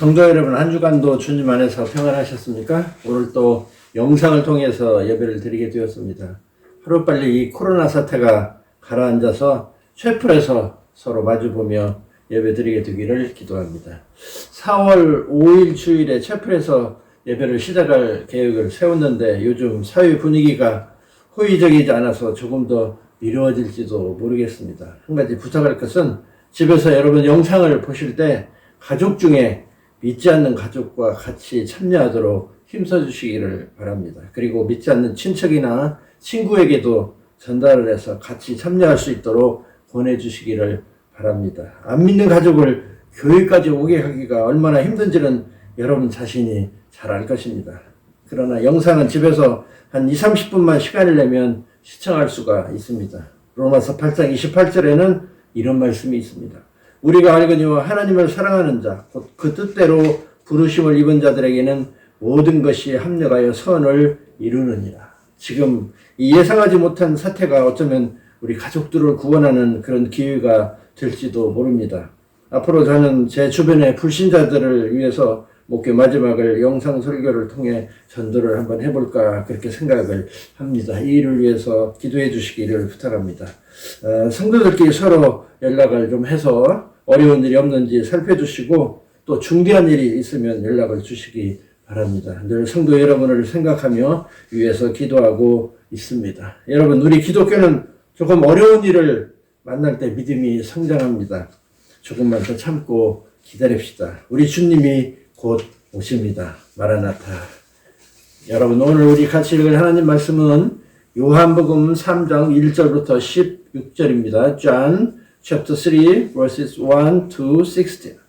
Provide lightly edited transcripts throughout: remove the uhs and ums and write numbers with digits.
성도 여러분, 한 주간도 주님 안에서 평안하셨습니까? 오늘 또 영상을 통해서 예배를 드리게 되었습니다. 하루빨리 이 코로나 사태가 가라앉아서 쇳불에서 서로 마주보며 예배 드리게 되기를 기도합니다. 4월 5일 주일에 쇳불에서 예배를 시작할 계획을 세웠는데 요즘 사회 분위기가 호의적이지 않아서 조금 더 미뤄질지도 모르겠습니다. 한 가지 부탁할 것은 집에서 여러분 영상을 보실 때 가족 중에 믿지 않는 가족과 같이 참여하도록 힘써주시기를 바랍니다. 그리고 믿지 않는 친척이나 친구에게도 전달을 해서 같이 참여할 수 있도록 보내주시기를 바랍니다. 안 믿는 가족을 교회까지 오게 하기가 얼마나 힘든지는 여러분 자신이 잘 알 것입니다. 그러나 영상은 집에서 한 20-30분만 시간을 내면 시청할 수가 있습니다. 로마서 8장 28절에는 이런 말씀이 있습니다. 우리가 알거니와 하나님을 사랑하는 자, 곧 그 뜻대로 부르심을 입은 자들에게는 모든 것이 합력하여 선을 이루느니라. 지금 이 예상하지 못한 사태가 어쩌면 우리 가족들을 구원하는 그런 기회가 될지도 모릅니다. 앞으로 저는 제 주변의 불신자들을 위해서 목회 마지막을 영상 설교를 통해 전도를 한번 해볼까 그렇게 생각을 합니다. 이 일을 위해서 기도해 주시기를 부탁합니다. 성도들끼리 서로 연락을 좀 해서 어려운 일이 없는지 살펴주시고 또 중대한 일이 있으면 연락을 주시기 바랍니다. 늘 성도 여러분을 생각하며 위해서 기도하고 있습니다. 여러분, 우리 기독교는 조금 어려운 일을 만날 때 믿음이 성장합니다. 조금만 더 참고 기다립시다. 우리 주님이 곧 오십니다. 마라나타. 여러분, 오늘 우리 같이 읽을 하나님 말씀은 요한복음 3장 1절부터 16절입니다. John chapter 3 verses 1 to 16.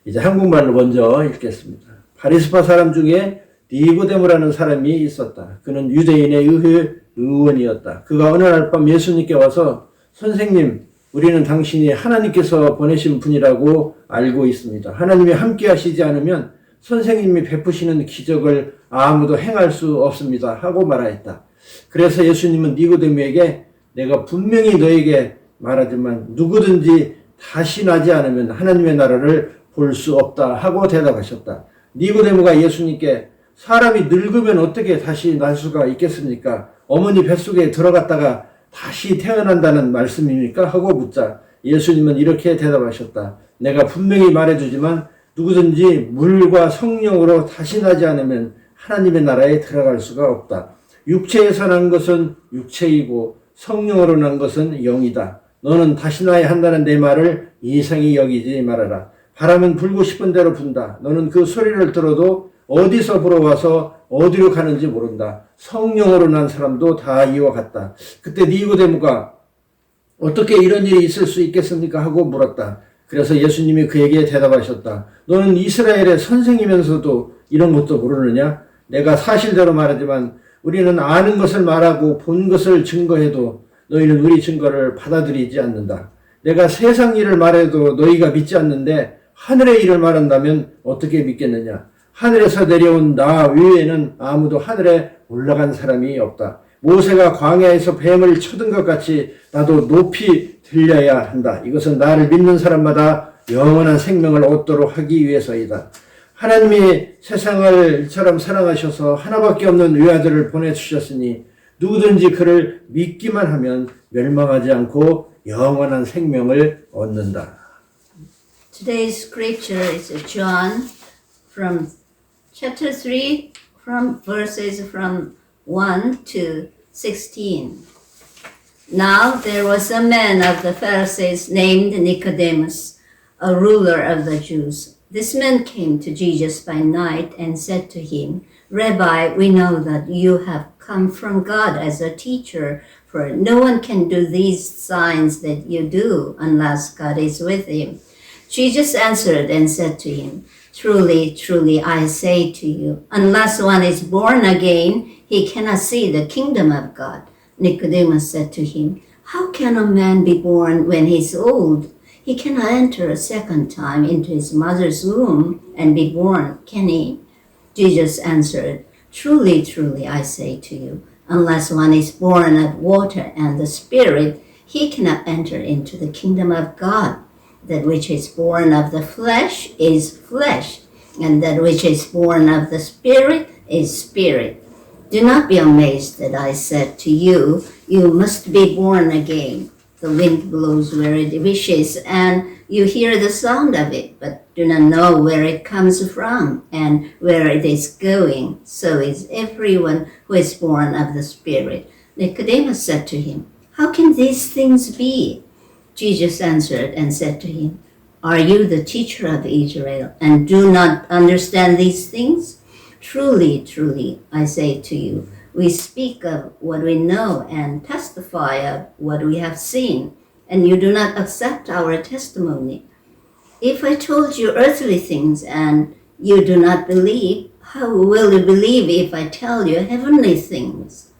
이제 한국말로 먼저 읽겠습니다. 바리스파 사람 중에 니고데모라는 사람이 있었다. 그는 유대인의 의회 의원이었다. 그가 어느 날 밤 예수님께 와서 선생님, 우리는 당신이 하나님께서 보내신 분이라고 알고 있습니다. 하나님이 함께 하시지 않으면 선생님이 베푸시는 기적을 아무도 행할 수 없습니다. 하고 말하였다. 그래서 예수님은 니고데모에게 내가 분명히 너에게 말하지만 누구든지 다시 나지 않으면 하나님의 나라를 볼 수 없다 하고 대답하셨다. 니고데모가 예수님께 사람이 늙으면 어떻게 다시 날 수가 있겠습니까? 어머니 뱃속에 들어갔다가 다시 태어난다는 말씀입니까? 하고 묻자 예수님은 이렇게 대답하셨다. 내가 분명히 말해주지만 누구든지 물과 성령으로 다시 나지 않으면 하나님의 나라에 들어갈 수가 없다. 육체에서 난 것은 육체이고 성령으로 난 것은 영이다. 너는 다시 나야 한다는 내 말을 이상히 여기지 말아라. 바람은 불고 싶은 대로 분다. 너는 그 소리를 들어도 어디서 불어와서 어디로 가는지 모른다. 성령으로 난 사람도 다 이와 같다. 그때 니고데모가 어떻게 이런 일이 있을 수 있겠습니까? 하고 물었다. 그래서 예수님이 그에게 대답하셨다. 너는 이스라엘의 선생이면서도 이런 것도 모르느냐? 내가 사실대로 말하지만 우리는 아는 것을 말하고 본 것을 증거해도 너희는 우리 증거를 받아들이지 않는다. 내가 세상 일을 말해도 너희가 믿지 않는데 하늘의 일을 말한다면 어떻게 믿겠느냐? 하늘에서 내려온 나 외에는 아무도 하늘에 올라간 사람이 없다. 모세가 광야에서 뱀을 쳐든 것 같이 나도 높이 들려야 한다. 이것은 나를 믿는 사람마다 영원한 생명을 얻도록 하기 위해서이다. 하나님이 세상을 이처럼 사랑하셔서 하나밖에 없는 외아들을 보내주셨으니 누구든지 그를 믿기만 하면 멸망하지 않고 영원한 생명을 얻는다. Today's scripture is John from chapter 3 from verses from 1 to 16. Now there was a man of the Pharisees named Nicodemus, a ruler of the Jews. This man came to Jesus by night and said to him, Rabbi, we know that you have come from God as a teacher, for no one can do these signs that you do unless God is with him. Jesus answered and said to him, Truly, truly, I say to you, unless one is born again, he cannot see the kingdom of God. Nicodemus said to him, How can a man be born when he is old? He cannot enter a second time into his mother's womb and be born, can he? Jesus answered, Truly, truly, I say to you, unless one is born of water and the Spirit, he cannot enter into the kingdom of God. That which is born of the flesh is flesh, and that which is born of the Spirit is spirit. Do not be amazed that I said to you, you must be born again. The wind blows where it wishes, and you hear the sound of it, but do not know where it comes from and where it is going. So is everyone who is born of the Spirit. Nicodemus said to him, how can these things be? Jesus answered and said to him, are you the teacher of Israel and do not understand these things? Truly, truly, I say to you, we speak of what we know and testify of what we have seen, and you do not accept our testimony. If I told you earthly things and you do not believe, how will you believe if I tell you heavenly things?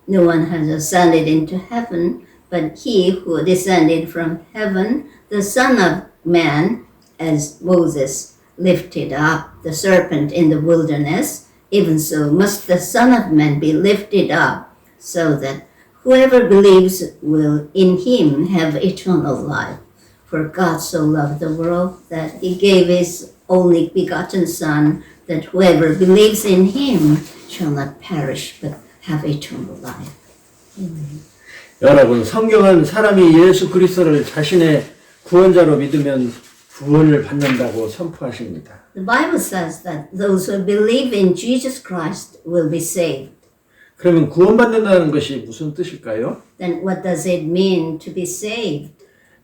No one has ascended into heaven, but he who descended from heaven, the Son of Man, as Moses lifted up the serpent in the wilderness, even so must the Son of Man be lifted up, so that whoever believes will in him have eternal life. For God so loved the world that he gave his only begotten Son, that whoever believes in him shall not perish but have eternal life. Amen. 여러분, 성경은 사람이 예수 그리스도를 자신의 구원자로 믿으면 구원을 받는다고 선포하십니다. The Bible says that those who believe in Jesus Christ will be saved. 그러면 구원받는다는 것이 무슨 뜻일까요? Then what does it mean to be saved?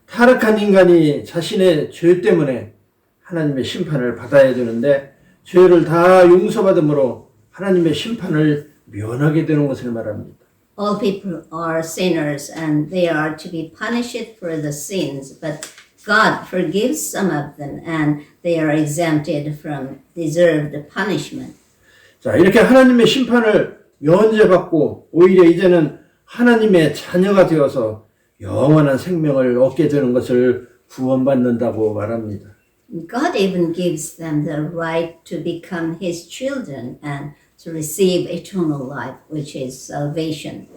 타락한 인간이 자신의 죄 때문에 하나님의 심판을 받아야 되는데 죄를 다 용서받음으로 하나님의 심판을 면하게 되는 것을 말합니다. All people are sinners and they are to be punished for the sins, but God forgives some of them and they are exempted from deserved punishment. 자, 이렇게 하나님의 심판을 면제받고 오히려 이제는 하나님의 자녀가 되어서 영원한 생명을 얻게 되는 것을 구원받는다고 말합니다. God even gives them the right to become His children and to receive eternal life, which is salvation.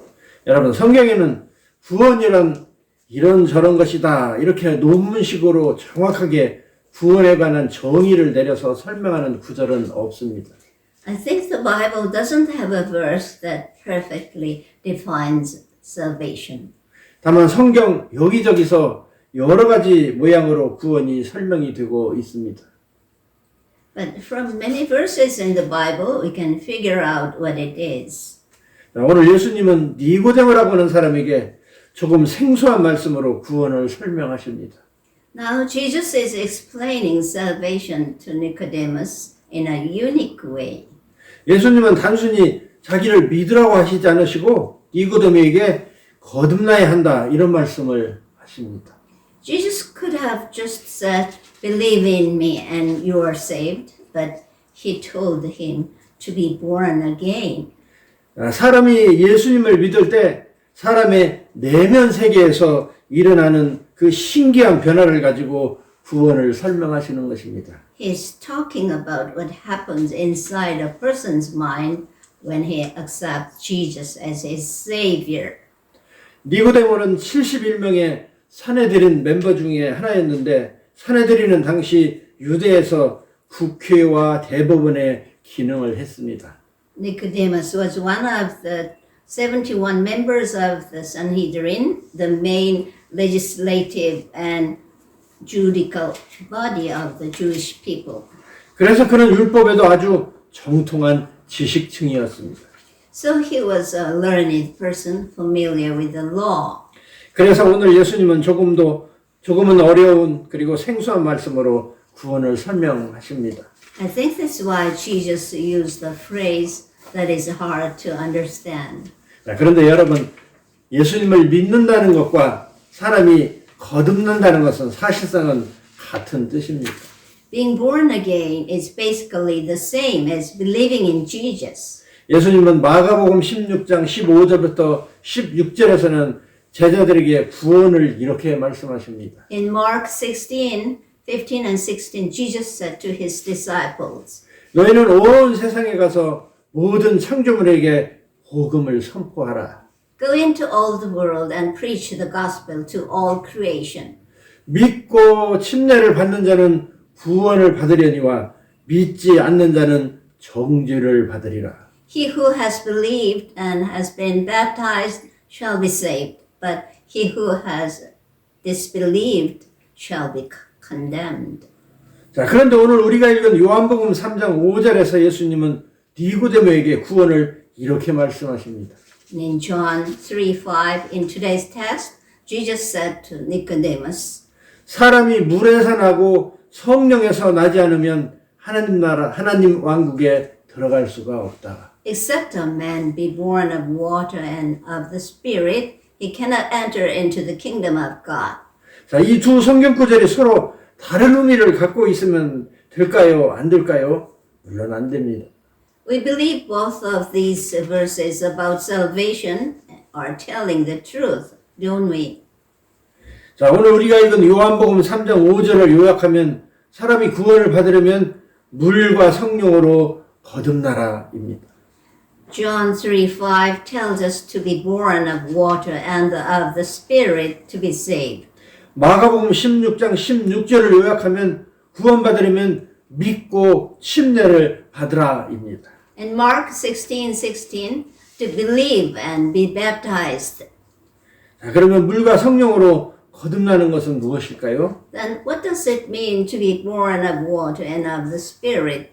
여러분, 성경에는 구원이란 이런저런 것이다 이렇게 논문식으로 정확하게 구원에 관한 정의를 내려서 설명하는 구절은 없습니다. I think the Bible doesn't have a verse that perfectly defines salvation. 다만 성경 여기저기서 여러 가지 모양으로 구원이 설명이 되고 있습니다. But from many verses in the Bible, we can figure out what it is. 오늘 예수님은 니고데모라고 하는 사람에게 조금 생소한 말씀으로 구원을 설명하십니다. Now Jesus is explaining salvation to Nicodemus in a unique way. 예수님은 단순히 자기를 믿으라고 하시지 않으시고 니고데모에게 거듭나야 한다 이런 말씀을 하십니다. Jesus could have just said, believe in me and you are saved, but he told him to be born again. 사람이 예수님을 믿을 때 사람의 내면 세계에서 일어나는 그 신기한 변화를 가지고 구원을 설명하시는 것입니다. He's talking about what happens inside a person's mind when he accepts Jesus as his Savior. 니고데모는 71명의 산헤드린 멤버 중에 하나였는데 산헤드린은 당시 유대에서 국회와 대법원의 기능을 했습니다. Nicodemus was one of the 71 members of the Sanhedrin, the main legislative and judicial body of the Jewish people. 그래서 그는 율법에도 아주 정통한 지식층이었습니다. So he was a learned person familiar with the law. 그래서 오늘 예수님은 조금은 어려운 그리고 생소한 말씀으로 구원을 설명하십니다. I think that's why Jesus used the phrase that is hard to understand. 그런데 여러분, 예수님을 믿는다는 것과 사람이 거듭난다는 것은 사실상은 같은 뜻입니다. Being born again is basically the same as believing in Jesus. 예수님은 마가복음 16장 15절부터 16절에서는 제자들에게 구원을 이렇게 말씀하십니다. In Mark 16, 15 and 16, Jesus said to his disciples, 너희는 온 세상에 가서 모든 창조물에게 복음을 선포하라. Go into all the world and preach the gospel to all creation. 믿고 침례를 받는 자는 구원을 받으려니와 믿지 않는 자는 정죄를 받으리라. He who has believed and has been baptized shall be saved, but he who has disbelieved shall be condemned. 자, 그런데 오늘 우리가 읽은 요한복음 3장 5절에서 예수님은 니고데모에게 구원을 이렇게 말씀하십니다. In John 3:5, in today's text, Jesus said to Nicodemus, 사람이 물에서 나고 성령에서 나지 않으면 하나님 왕국에 들어갈 수가 없다. except a man be born of water and of the Spirit, he cannot enter into the kingdom of God. 자, 이 두 성경 구절이 서로 다른 의미를 갖고 있으면 될까요? 안 될까요? 물론 안 됩니다. We believe both of these verses about salvation are telling the truth, don't we? 자, 오늘 우리가 읽은 요한복음 3장 5절을 요약하면 사람이 구원을 받으려면 물과 성령으로 거듭나라입니다. John 3:5 tells us to be born of water and of the Spirit to be saved. 마가복음 16장 16절을 요약하면 구원받으려면 믿고 침례를 받으라입니다. And Mark 16:16 to believe and be baptized. 자, 그러면 물과 성령으로 거듭나는 것은 무엇일까요? Then what does it mean to be born of water and of the Spirit?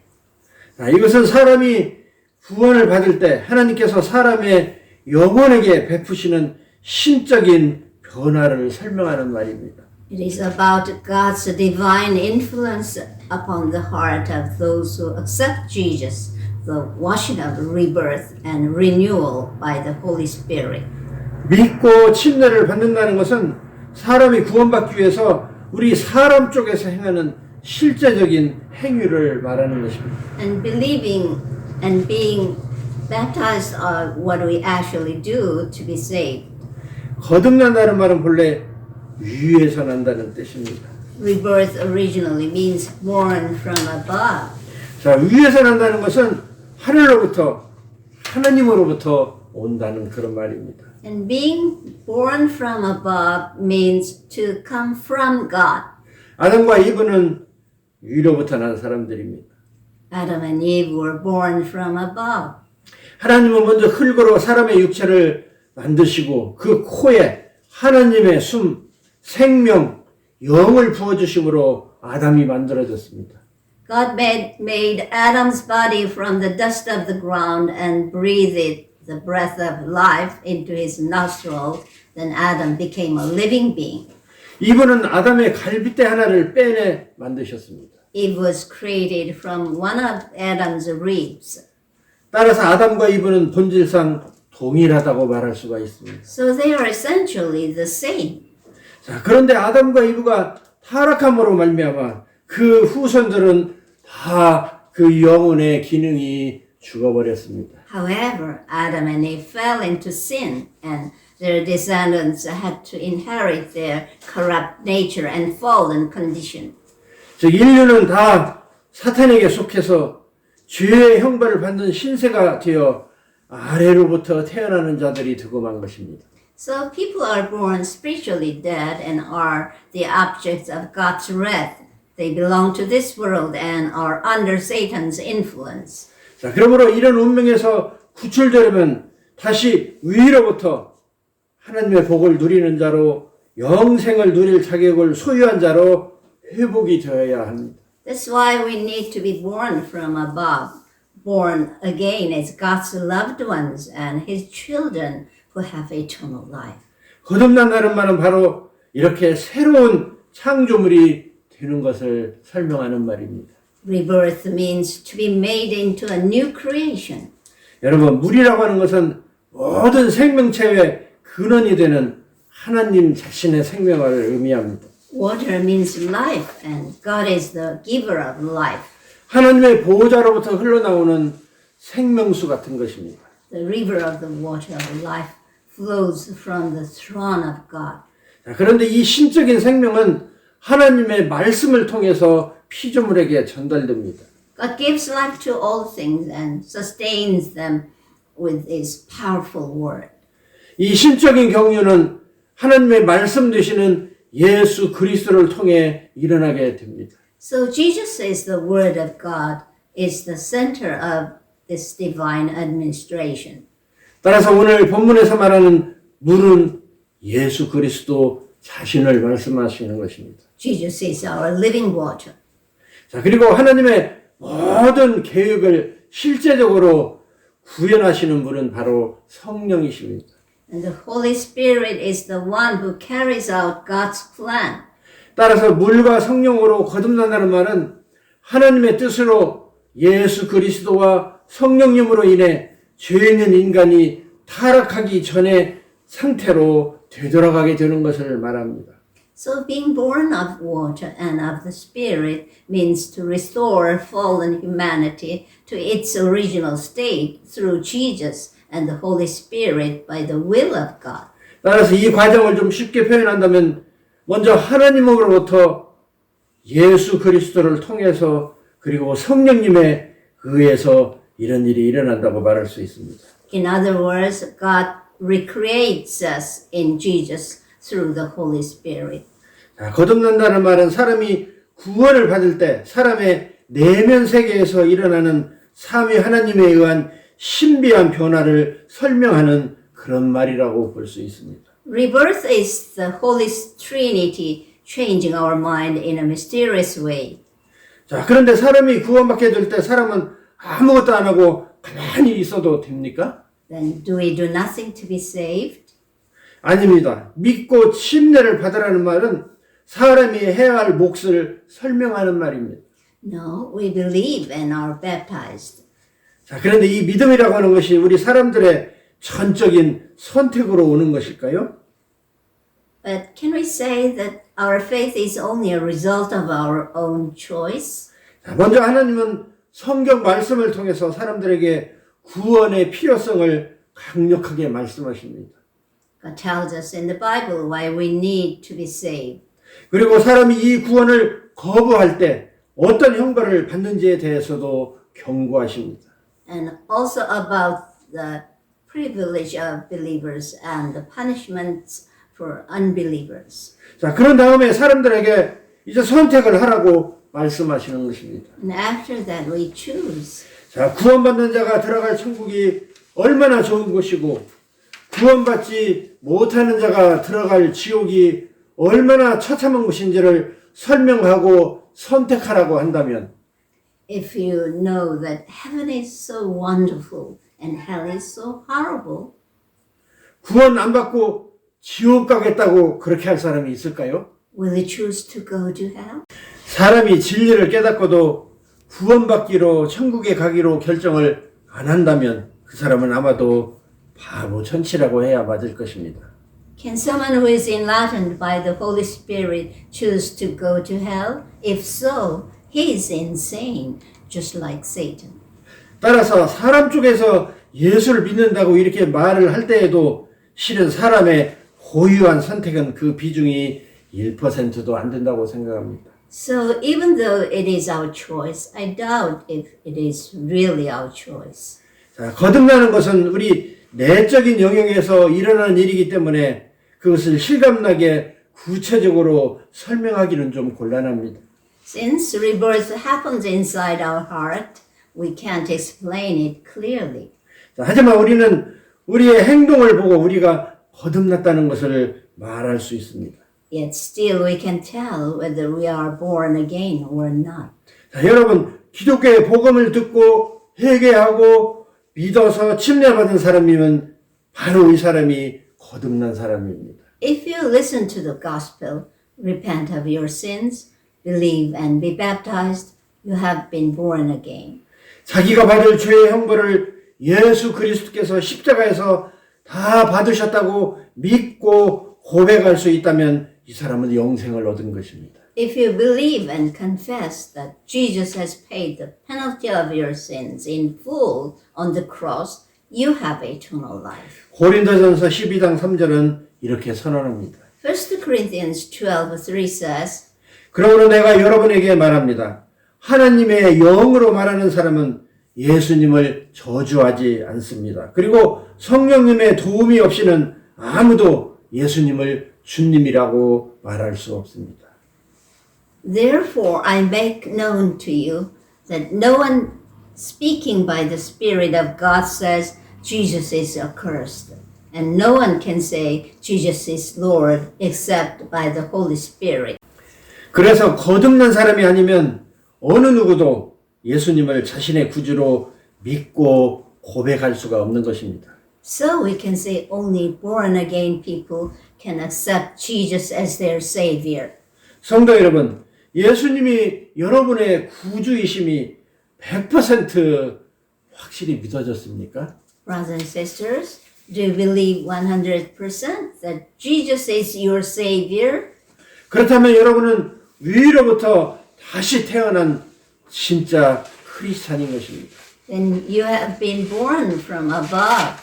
자, 이것은 사람이 구원을 받을 때 하나님께서 사람의 영혼에게 베푸시는 신적인 변화를 설명하는 말입니다. It is about God's divine influence upon the heart of those who accept Jesus, the washing of rebirth and renewal by the Holy Spirit. 믿고 침례를 받는다는 것은 사람이 구원받기 위해서 우리 사람 쪽에서 행하는 실제적인 행위를 말하는 것입니다. And believing and being baptized are what we actually do to be saved. 거듭난다는 말은 본래 위에서 난다는 뜻입니다. Rebirth originally means born from above. 자, 위에서 난다는 것은 하늘로부터 하나님으로부터 온다는 그런 말입니다. And being born from above means to come from God. 아담과 이브는 위로부터 난 사람들입니다. Adam and Eve were born from above. 하나님은 먼저 흙으로 사람의 육체를 만드시고 그 코에 하나님의 숨, 생명, 영을 부어주심으로 아담이 만들어졌습니다. God made Adam's body from the dust of the ground and breathed the breath of life into his nostrils. Then Adam became a living being. 이분은 아담의 갈빗대 하나를 빼내 만드셨습니다. Eve was created from one of Adam's ribs. 따라서 아담과 이브는 본질상 동일하다고 말할 수가 있습니다. So they are essentially the same. 자, 그런데 아담과 이브가 타락함으로 말미암아 그 후손들은 다 그 영혼의 기능이 죽어버렸습니다. However, Adam and Eve fell into sin, and their descendants had to inherit their corrupt nature and fallen condition. 즉 인류는 다 사탄에게 속해서 죄의 형벌을 받는 신세가 되어 아래로부터 태어나는 자들이 되고 만 것입니다. So people are born spiritually dead and are the objects of God's wrath. They belong to this world and are under Satan's influence. 자, 그러므로 이런 운명에서 구출되려면 다시 위로부터 하나님의 복을 누리는 자로 영생을 누릴 자격을 소유한 자로 회복이 되어야 합니다. That's why we need to be born from above, born again as God's loved ones and His children who have eternal life. 거듭난다는 말은 바로 이렇게 새로운 창조물이 되는 것을 설명하는 말입니다. Rebirth means to be made into a new creation. 여러분, 물이라고 하는 것은 모든 생명체의 근원이 되는 하나님 자신의 생명을 의미합니다. Water means life, and God is the giver of life. 하나님의 보호자로부터 흘러나오는 생명수 같은 것입니다. The river of the water of life flows from the throne of God. 자, 그런데 이 신적인 생명은 하나님의 말씀을 통해서 피조물에게 전달됩니다. God gives life to all things and sustains them with His powerful word. 이 신적인 경륜은 하나님의 말씀 되시는 예수 그리스도를 통해 일어나게 됩니다. So Jesus is the Word of God, is the center of this divine administration. 따라서 오늘 본문에서 말하는 물은 예수 그리스도 자신을 말씀하시는 것입니다. Jesus is our living water. 자, 그리고 하나님의 모든 계획을 실제적으로 구현하시는 분은 바로 성령이십니다. And the Holy Spirit is the one who carries out God's plan. 따라서 물과 성령으로 거듭난다는 말은 하나님의 뜻으로 예수 그리스도와 성령님으로 인해 죄 있는 인간이 타락하기 전의 상태로 되돌아가게 되는 것을 말합니다. So being born of water and of the Spirit means to restore fallen humanity to its original state through Jesus and the Holy Spirit by the will of God. 따라서 이 과정을 좀 쉽게 표현한다면 먼저 하나님으로부터 예수 그리스도를 통해서 그리고 성령님에 의해서 이런 일이 일어난다고 말할 수 있습니다. In other words, God recreates us in Jesus through the Holy Spirit. 자, 거듭난다는 말은 사람이 구원을 받을 때 사람의 내면 세계에서 일어나는 삼위 하나님에 의한 신비한 변화를 설명하는 그런 말이라고 볼 수 있습니다. Rebirth is the Holy Trinity changing our mind in a mysterious way. 자, 그런데 사람이 구원받게 될 때 사람은 아무것도 안 하고 가만히 있어도 됩니까? Then do we do nothing to be saved? 아닙니다. 믿고 침례를 받으라는 말은 사람이 해야 할 몫을 설명하는 말입니다. No, we believe and are baptized. 자, 그런데 이 믿음이라고 하는 것이 우리 사람들의 전적인 선택으로 오는 것일까요? But can we say that our faith is only a result of our own choice? 자, 먼저 하나님은 성경 말씀을 통해서 사람들에게 구원의 필요성을 강력하게 말씀하십니다. God tells us in the Bible why we need to be saved. 그리고 사람이 이 구원을 거부할 때 어떤 형벌을 받는지에 대해서도 경고하십니다. And also about the privilege of believers and the punishments for unbelievers. 자, 그런 다음에 사람들에게 이제 선택을 하라고 말씀하시는 것입니다. And after that we choose. 자, 구원받는 자가 들어갈 천국이 얼마나 좋은 곳이고 구원받지 못하는 자가 들어갈 지옥이 얼마나 처참한 곳인지를 설명하고 선택하라고 한다면 If you know that heaven is so wonderful and hell is so horrible, 구원 안 받고 지옥 가겠다고 그렇게 할 사람이 있을까요? will you choose to go to hell? 사람이 진리를 깨닫고도 구원받기로 천국에 가기로 결정을 안 한다면 그 사람은 아마도 바보 천치라고 해야 맞을 것입니다. Can someone who is enlightened by the Holy Spirit choose to go to hell? If so, he is insane, just like Satan. 따라서 사람 쪽에서 예수를 믿는다고 이렇게 말을 할 때에도 실은 사람의 고유한 선택은 그 비중이 1%도 안 된다고 생각합니다. So even though it is our choice, I doubt if it is really our choice. 자, 거듭나는 것은 우리 내적인 영역에서 일어나는 일이기 때문에 그것을 실감나게 구체적으로 설명하기는 좀 곤란합니다. Since rebirth happens inside our heart, we can't explain it clearly. 자, 하지만 우리는 우리의 행동을 보고 우리가 거듭났다는 것을 말할 수 있습니다. Yet still we can tell whether we are born again or not. 자, 여러분, 기독교의 복음을 듣고 회개하고 믿어서 침례받은 사람이면 바로 이 사람이 거듭난 사람입니다. If you listen to the gospel, repent of your sins, believe and be baptized, you have been born again. 자기가 받을 죄의 형벌을 예수 그리스도께서 십자가에서 다 받으셨다고 믿고 고백할 수 있다면 이 사람은 영생을 얻은 것입니다. If you believe and confess that Jesus has paid the penalty of your sins in full on the cross, you have eternal life. 고린도전서 12장 3절은 이렇게 선언합니다. 1 Corinthians 12:3 says, 그러므로 내가 여러분에게 말합니다. 하나님의 영으로 말하는 사람은 예수님을 저주하지 않습니다. 그리고 성령님의 도움이 없이는 아무도 예수님을 주님이라고 말할 수 없습니다. Therefore, I make known to you that no one speaking by the Spirit of God says Jesus is accursed, and no one can say Jesus is Lord except by the Holy Spirit. 그래서 거듭난 사람이 아니면 어느 누구도 예수님을 자신의 구주로 믿고 고백할 수가 없는 것입니다. So we can say only born again people can accept Jesus as their Savior. 성도 여러분, 예수님이 여러분의 구주이심이 100% 확실히 믿어졌습니까? Brothers and sisters, do you believe 100% that Jesus is your Savior? 그렇다면 여러분은 위로부터 다시 태어난 진짜 크리스찬인 것입니다. Then you have been born from above.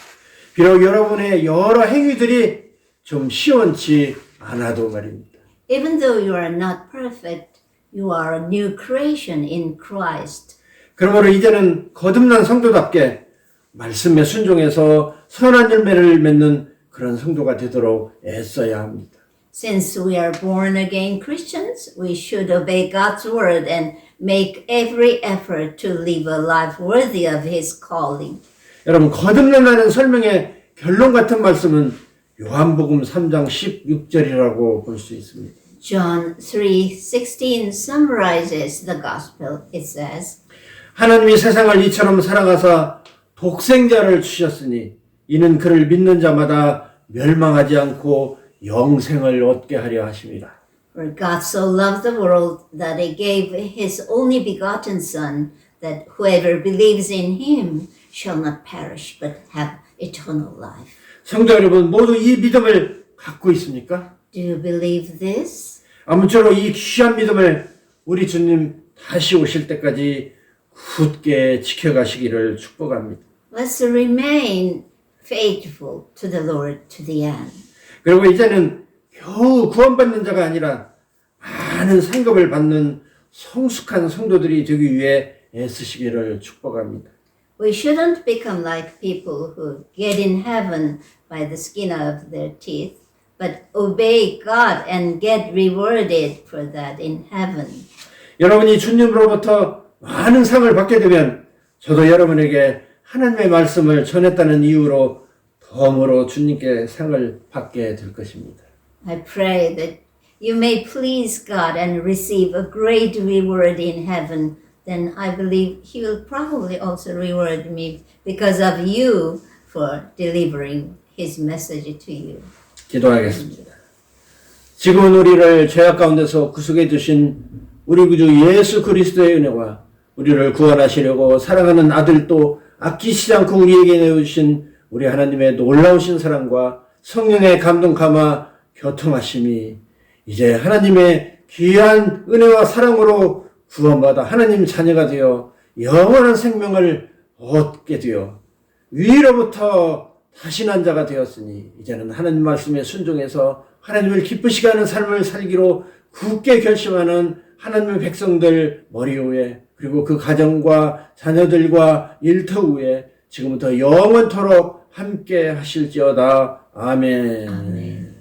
비록 여러분의 여러 행위들이 좀 시원치 않아도 말입니다. Even though you are not perfect, you are a new creation in Christ. 그러므로 이제는 거듭난 성도답게 말씀에 순종해서 선한 열매를 맺는 그런 성도가 되도록 애써야 합니다. Since we are born again Christians, we should obey God's word and make every effort to live a life worthy of His calling. 여러분, 거듭난다는 설명의 결론 같은 말씀은 요한복음 3장 16절이라고 볼 수 있습니다. John 3:16 summarizes the gospel. It says, 하나님이 세상을 이처럼 사랑하사 독생자를 주셨으니 이는 그를 믿는 자마다 멸망하지 않고 영생을 얻게 하려 하심이라. For God so loved the world that He gave His only begotten Son, that whoever believes in Him shall not perish but have eternal life. 성도 여러분, 모두 이 믿음을 갖고 있습니까? Do you believe this? 아무쪼록 이 귀한 믿음을 우리 주님 다시 오실 때까지 굳게 지켜가시기를 축복합니다. Let's remain faithful to the Lord to the end. 그리고 이제는 겨우 구원받는 자가 아니라 많은 상급을 받는 성숙한 성도들이 되기 위해 애쓰시기를 축복합니다. We shouldn't become like people who get in heaven by the skin of their teeth, but obey God and get rewarded for that in heaven. 여러분이 주님으로부터 많은 상을 받게 되면 저도 여러분에게 하나님의 말씀을 전했다는 이유로 덤으로 주님께 상을 받게 될 것입니다. I pray that you may please God and receive a great reward in heaven. Then I believe He will probably also reward me because of you for delivering His message to you. 기도하겠습니다. 지금은 우리를 죄악 가운데서 구속해 주신 우리 구주 예수 그리스도의 은혜와 우리를 구원하시려고 사랑하는 아들도 아끼시지 않고 우리에게 내어주신 우리 하나님의 놀라우신 사랑과 성령의 감동 감화 교통하심이 이제 하나님의 귀한 은혜와 사랑으로 구원받아 하나님 자녀가 되어 영원한 생명을 얻게 되어 위로부터 다시 난 자가 되었으니 이제는 하나님 말씀에 순종해서 하나님을 기쁘시게 하는 삶을 살기로 굳게 결심하는 하나님의 백성들 머리 위에 그리고 그 가정과 자녀들과 일터 위에 지금부터 영원토록 함께 하실지어다. 아멘. 아멘.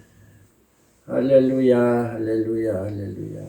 할렐루야, 할렐루야, 할렐루야.